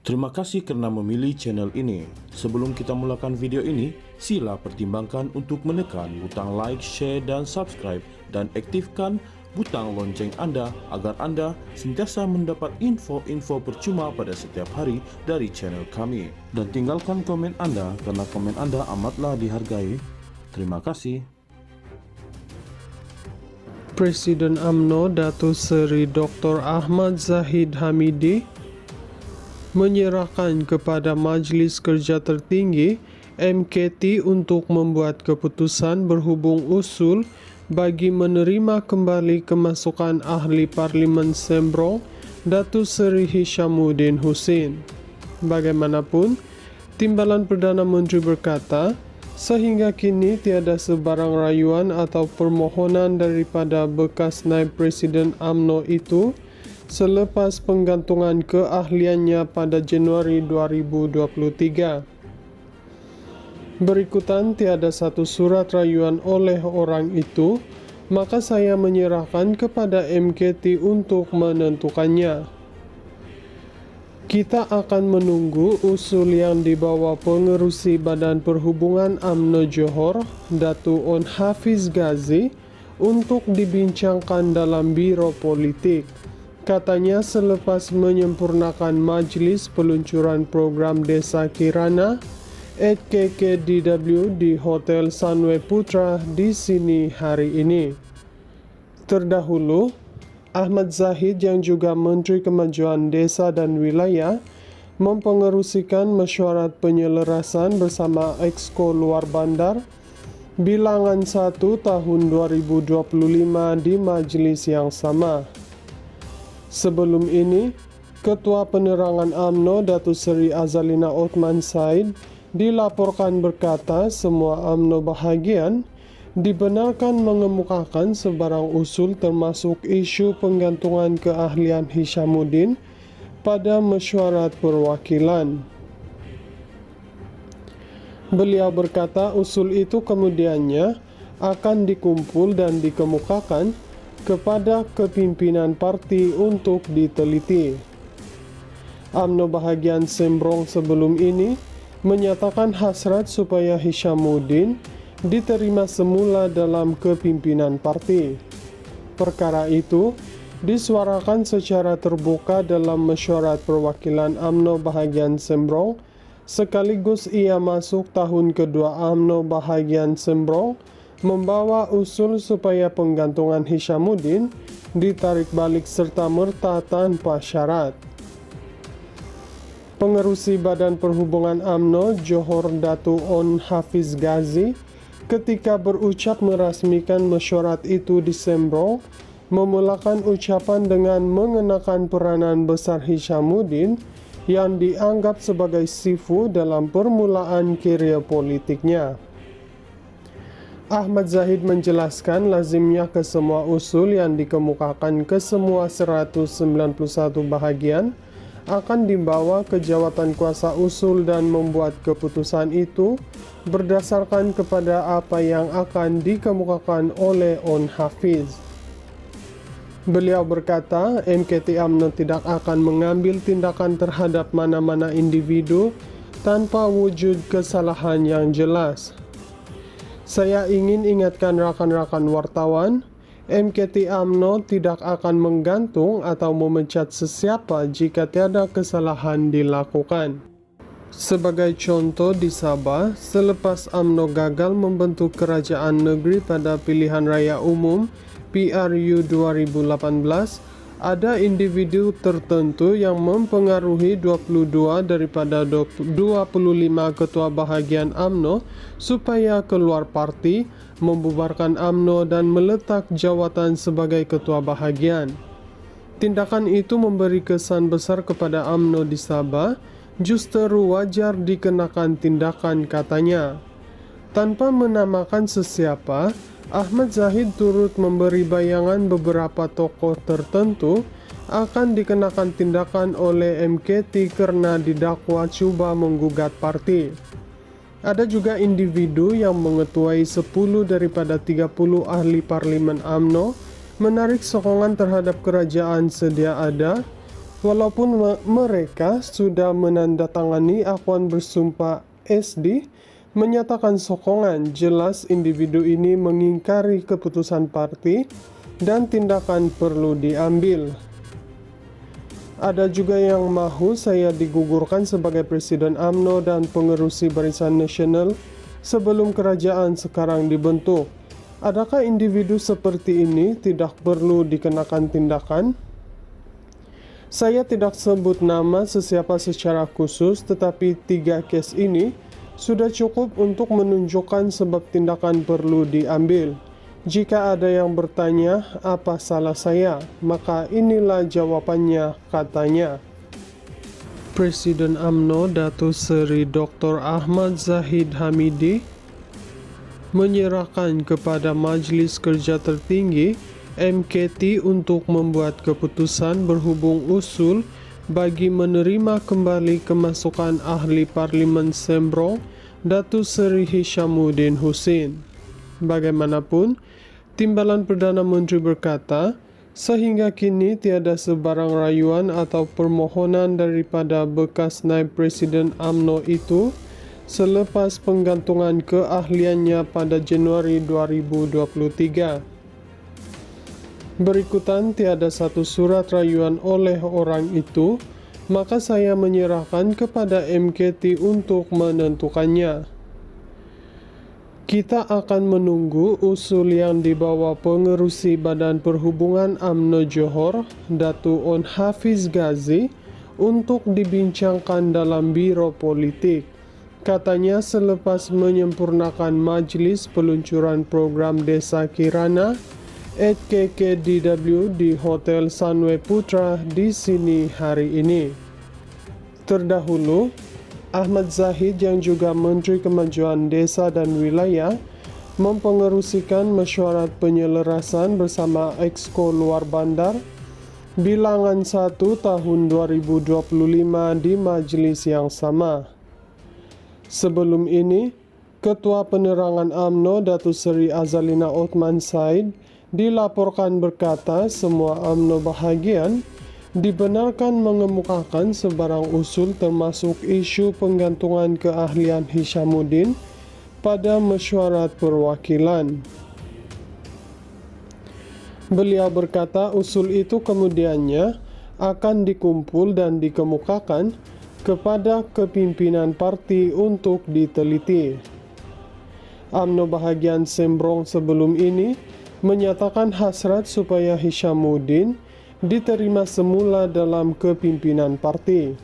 Terima kasih karena memilih channel ini. Sebelum kita mulakan video ini, sila pertimbangkan untuk menekan butang like, share, dan subscribe, dan aktifkan butang lonceng Anda agar Anda sentiasa mendapat info-info percuma pada setiap hari dari channel kami. Dan tinggalkan komen Anda karena komen Anda amatlah dihargai. Terima kasih. Presiden UMNO Datuk Seri Dr. Ahmad Zahid Hamidi menyerahkan kepada Majelis Kerja Tertinggi MKT untuk membuat keputusan berhubung usul bagi menerima kembali kemasukan Ahli Parlimen Sembrong Datuk Seri Hishamuddin Hussein. Bagaimanapun, Timbalan Perdana Menteri berkata, sehingga kini tiada sebarang rayuan atau permohonan daripada bekas Naib Presiden UMNO itu selepas penggantungan keahliannya pada Januari 2023. Berikutan tiada satu surat rayuan oleh orang itu, maka saya menyerahkan kepada MKT untuk menentukannya. Kita akan menunggu usul yang dibawa pengerusi Badan Perhubungan UMNO Johor, Datuk On Hafiz Ghazi, untuk dibincangkan dalam Biro Politik. Katanya selepas menyempurnakan majlis peluncuran program Desa Kirana @KKDW di Hotel Sunway Putra di sini hari ini. Terdahulu, Ahmad Zahid yang juga Menteri Kemajuan Desa dan Wilayah mempengerusikan mesyuarat penyelarasan bersama Exco Luar Bandar Bilangan 1 tahun 2025 di majlis yang sama. Sebelum ini, Ketua Penerangan UMNO Datuk Seri Azalina Othman Said dilaporkan berkata semua UMNO bahagian dibenarkan mengemukakan sebarang usul termasuk isu penggantungan keahlian Hishamuddin pada mesyuarat perwakilan. Beliau berkata usul itu kemudiannya akan dikumpul dan dikemukakan kepada kepimpinan parti untuk diteliti. UMNO bahagian Sembrong sebelum ini menyatakan hasrat supaya Hishamuddin diterima semula dalam kepimpinan parti. Perkara itu disuarakan secara terbuka dalam mesyuarat perwakilan UMNO bahagian Sembrong, sekaligus ia masuk tahun kedua UMNO bahagian Sembrong membawa usul supaya penggantungan Hishamuddin ditarik balik serta-merta tanpa syarat. Pengerusi Badan Perhubungan UMNO Johor Datuk On Hafiz Ghazi ketika berucap merasmikan mesyuarat itu di Sembrong, memulakan ucapan dengan mengenakan peranan besar Hishamuddin yang dianggap sebagai sifu dalam permulaan karier politiknya. Ahmad Zahid menjelaskan lazimnya kesemua usul yang dikemukakan ke semua 191 bahagian akan dibawa ke jawatan kuasa usul dan membuat keputusan itu berdasarkan kepada apa yang akan dikemukakan oleh On Hafiz. Beliau berkata, MKT UMNO tidak akan mengambil tindakan terhadap mana-mana individu tanpa wujud kesalahan yang jelas. Saya ingin ingatkan rakan-rakan wartawan, MKT UMNO tidak akan menggantung atau memecat sesiapa jika tiada kesalahan dilakukan. Sebagai contoh di Sabah, selepas UMNO gagal membentuk kerajaan negeri pada pilihan raya umum PRU 2018, ada individu tertentu yang mempengaruhi 22 daripada 25 ketua bahagian UMNO supaya keluar parti, membubarkan UMNO dan meletak jawatan sebagai ketua bahagian. Tindakan itu memberi kesan besar kepada UMNO di Sabah, justeru wajar dikenakan tindakan, katanya. Tanpa menamakan sesiapa, Ahmad Zahid turut memberi bayangan beberapa tokoh tertentu akan dikenakan tindakan oleh MKT karena didakwa cuba menggugat parti. Ada juga individu yang mengetuai 10 daripada 30 ahli parlimen UMNO menarik sokongan terhadap kerajaan sedia ada Walaupun mereka sudah menandatangani akuan bersumpah SD, menyatakan sokongan, jelas individu ini mengingkari keputusan parti dan tindakan perlu diambil. Ada juga yang mahu saya digugurkan sebagai Presiden UMNO dan pengerusi Barisan Nasional sebelum kerajaan sekarang dibentuk. Adakah individu seperti ini tidak perlu dikenakan tindakan? Saya tidak sebut nama sesiapa secara khusus, tetapi 3 kes ini sudah cukup untuk menunjukkan sebab tindakan perlu diambil. Jika ada yang bertanya, apa salah saya? Maka inilah jawabannya, katanya. Presiden UMNO Datuk Seri Dr. Ahmad Zahid Hamidi menyerahkan kepada Majelis Kerja Tertinggi MKT untuk membuat keputusan berhubung usul bagi menerima kembali kemasukan Ahli Parlimen Sembrong Datuk Seri Hishamuddin Hussein. Bagaimanapun, Timbalan Perdana Menteri berkata, sehingga kini tiada sebarang rayuan atau permohonan daripada bekas Naib Presiden UMNO itu selepas penggantungan keahliannya pada Januari 2023. Berikutan tiada satu surat rayuan oleh orang itu, maka saya menyerahkan kepada MKT untuk menentukannya. Kita akan menunggu usul yang dibawa pengerusi Badan Perhubungan UMNO Johor, Datuk On Hafiz Ghazi, untuk dibincangkan dalam Biro Politik. Katanya selepas menyempurnakan majlis peluncuran program Desa Kirana @KKDW di Hotel Sunway Putra di sini hari ini. Terdahulu, Ahmad Zahid yang juga Menteri Kemajuan Desa dan Wilayah mempengerusikan mesyuarat penyelarasan bersama Exco Luar Bandar Bilangan 1 tahun 2025 di majlis yang sama. Sebelum ini, Ketua Penerangan UMNO Datuk Seri Azalina Othman Said dilaporkan berkata semua UMNO bahagian dibenarkan mengemukakan sebarang usul termasuk isu penggantungan keahlian Hishamuddin pada mesyuarat perwakilan. Beliau berkata usul itu kemudiannya akan dikumpul dan dikemukakan kepada kepimpinan parti untuk diteliti. UMNO bahagian Sembrong sebelum ini menyatakan hasrat supaya Hishamuddin diterima semula dalam kepimpinan parti.